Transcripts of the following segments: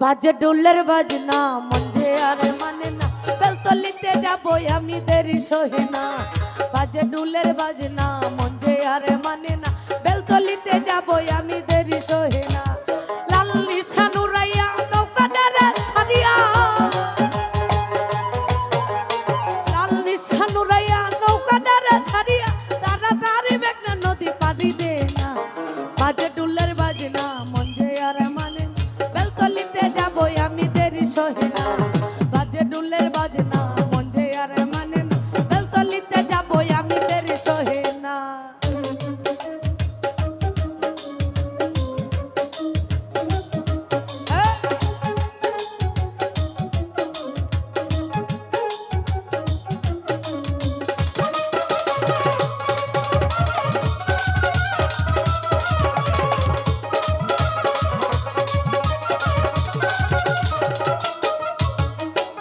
বাজে ডোলের বাজনা মন যে আর মানে না, বেলতলিতে যাবো আমি দেরি সহে না। বাজে ডোলের বাজনা মন যে আর মানে না, বেলতলিতে যাবো আমি দেরি সহে না। লাল নিশান উড়াইয়া নৌকাটারে ছাড়িয়া, লাল নিশান উড়াইয়া নৌকাটারে ছাড়িয়া, তাড়াতাড়ি মেঘনা নদী পাড়ি দে না। বাজে ডোলের বাজনা মন যে আর মানে না, বেলতলিতে যাবো আমি দেরি সহে না। বাজে ডোলের বাজনা মন যে আর মানে না, বেলতলিতে যাবো আমি দেরি সহে না।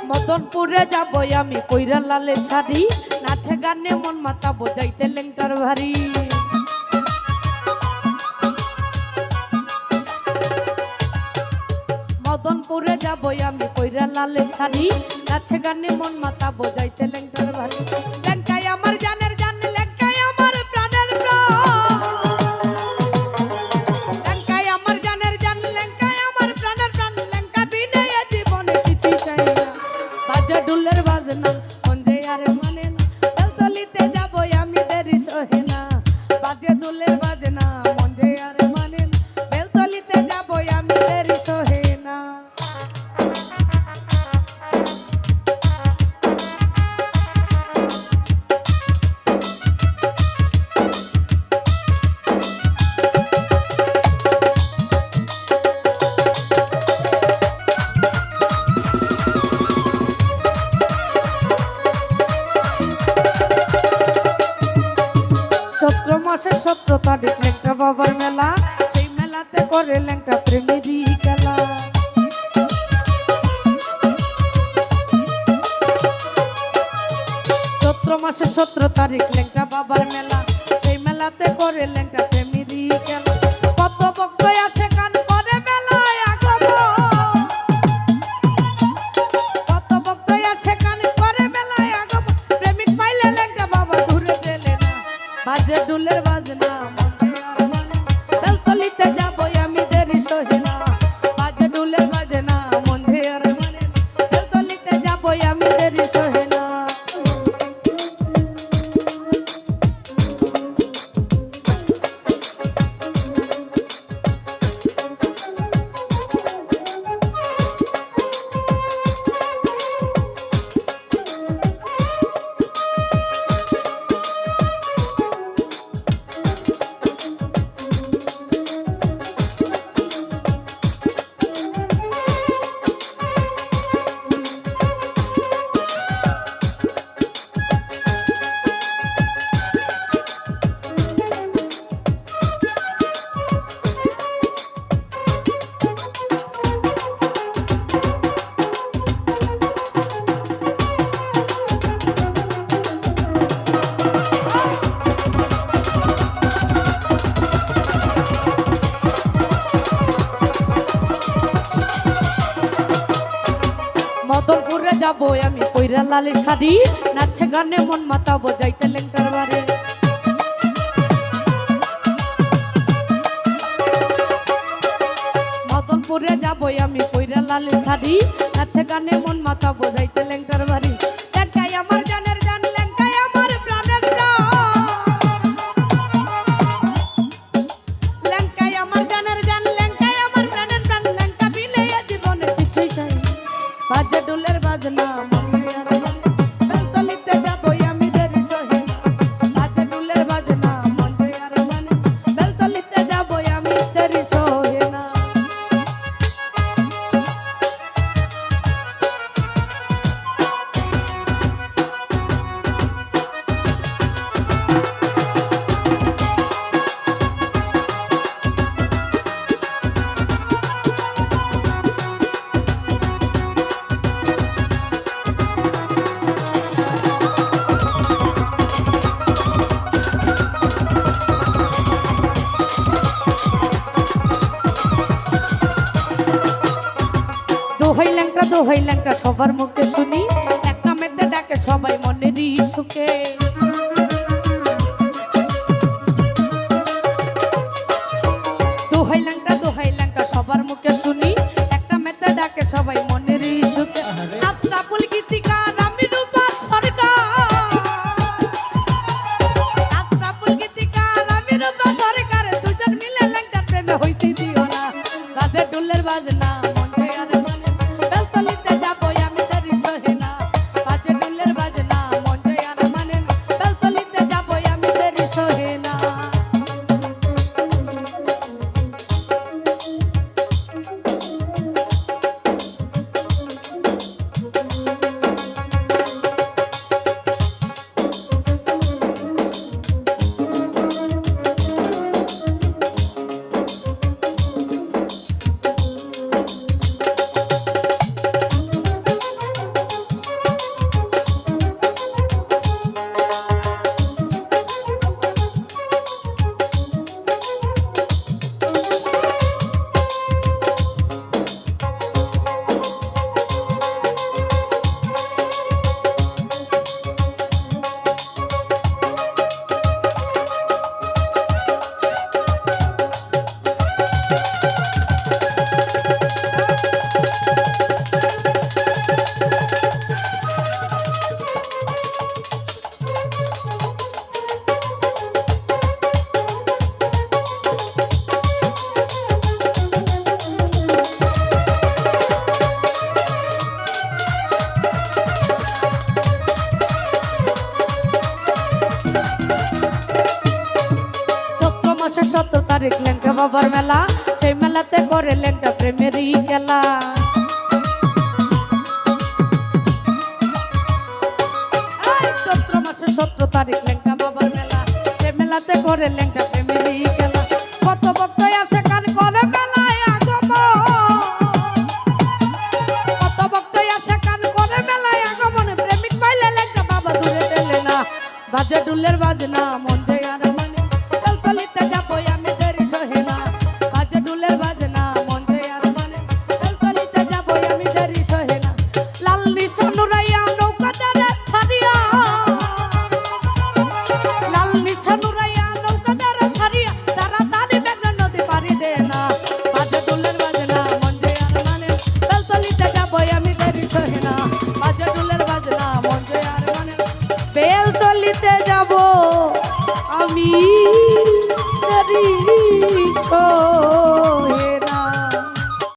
মদনপুরে যাবো আমি কইরা লালে শাড়ি, নাচে গানে মন মাতা বোঝাইতে লেংটার ভারী। মদনপুরে যাবো আমি কইরা লালে শাড়ি, নাচে গানে মন মাতা বোঝাইতে লেংটার ভারী। লেংকাই আমার জানের জান, লেংকাই আমার প্রাণের প্রাণ, লেংকাই আমার জানের জান, লেংকাই আমার প্রাণের প্রাণ, লেংকা বিনে এ জীবনে কিছু চাই না। বাজে ডোলের বাজনা মন যে আর মানে না, বেলতলিতে যাবো আমি দেরি সহে না। বাজে ডোলের বাজনা মন যে আর মানে না, বেলতলিতে যাবো আমি দেরি সহে না। চৈত্র মাসের 17 তারিখ লেংটা বাবার মেলা, সেই মেলাতে করে লেংটা প্রেমেরই খেলা। চৈত্র মাসের 17 তারিখ লেংটা বাবার মেলা, সেই মেলাতে করে লেংটা প্রেমেরই খেলা। কত ভক্ত আসে গান করে মেলায় আগমন, কত ভক্ত আসে গান করে মেলায় আগমন, প্রেমিক পাইলে লেংটা বাবা ঘুরে গেলে না। বাজে ডোলের বাজনা মন যে আর মানে না, বেলতলিতে যাবো আমি দেরি সহে না। বাজে ডোলের বাজনা মন যে আর মানে না, বেলতলিতে যাবো আমি দেরি সহে না। মদনপুরে যাবো আমি কইরা লালে শাড়ি, নাচে গানে মন মাতা বোঝাইতে লেংটার বারে। মদনপুরে যাবো আমি কইরা লালে শাড়ি, নাচে গানে মন মাতা বোঝাইতে লেংটার বাড়ি। লেংকাই আমার জানের জান, লেংকাই আমার প্রাণের প্রাণ, লেংকাই আমার জানের জান, লেংকাই আমার প্রাণের প্রাণ, লেংকা বিলে এ জীবনে কিছুই চাই না। বাজে ডোলের বাজনা মন যে আর মানে না, বেলতলিতে যাবো আমি দেরি সহে না। বাজে ডোলের বাজনা মন যে আর মানে না, বেলতলিতে যাবো আমি দেরি সহে না। ল্যাংটা দোহাই ল্যাংটা সবার মুখে শুনি, এক নামেতে ডাকে সবাই মনেরই সুখে। দোহাই ল্যাংটা সবার মুখে শুনি, এক নামেতে ডাকে সবাই মনেরই সুখে। আশরাফুল গীতিকার আমি রূপার সরকার, আশরাফুল গীতিকার আমি রূপার সরকার, দুজন মিলে ল্যাংটার প্রেমে হইতে দিও না। বাজে ডুলের বাজনা মন যে আর মানে, বেলতলিতে যাবো আমি দেরি সহে না। বাজে ডুলের বাজনা মন যে আর মানে, বেলতলিতে যাবো আমি দেরি সহে না। মাসের 17 তারিখ ল্যাংটা বাবার মেলা, সেই মেলাতে করে ল্যাংটা প্রেমেরই খেলা। চৈত্র মাসের 17 তারিখ ল্যাংটা বাবার মেলা, সেই মেলাতে করে ল্যাংটা প্রেমেরই খেলা। কত ভক্ত আসে কান করে মেলায় আগমন, কত ভক্ত আসে কান করে মেলায় আগমন, প্রেমিক পাইলে ল্যাংটা বাবা দূরে টেলে না। বাজে ডুলের বাজনা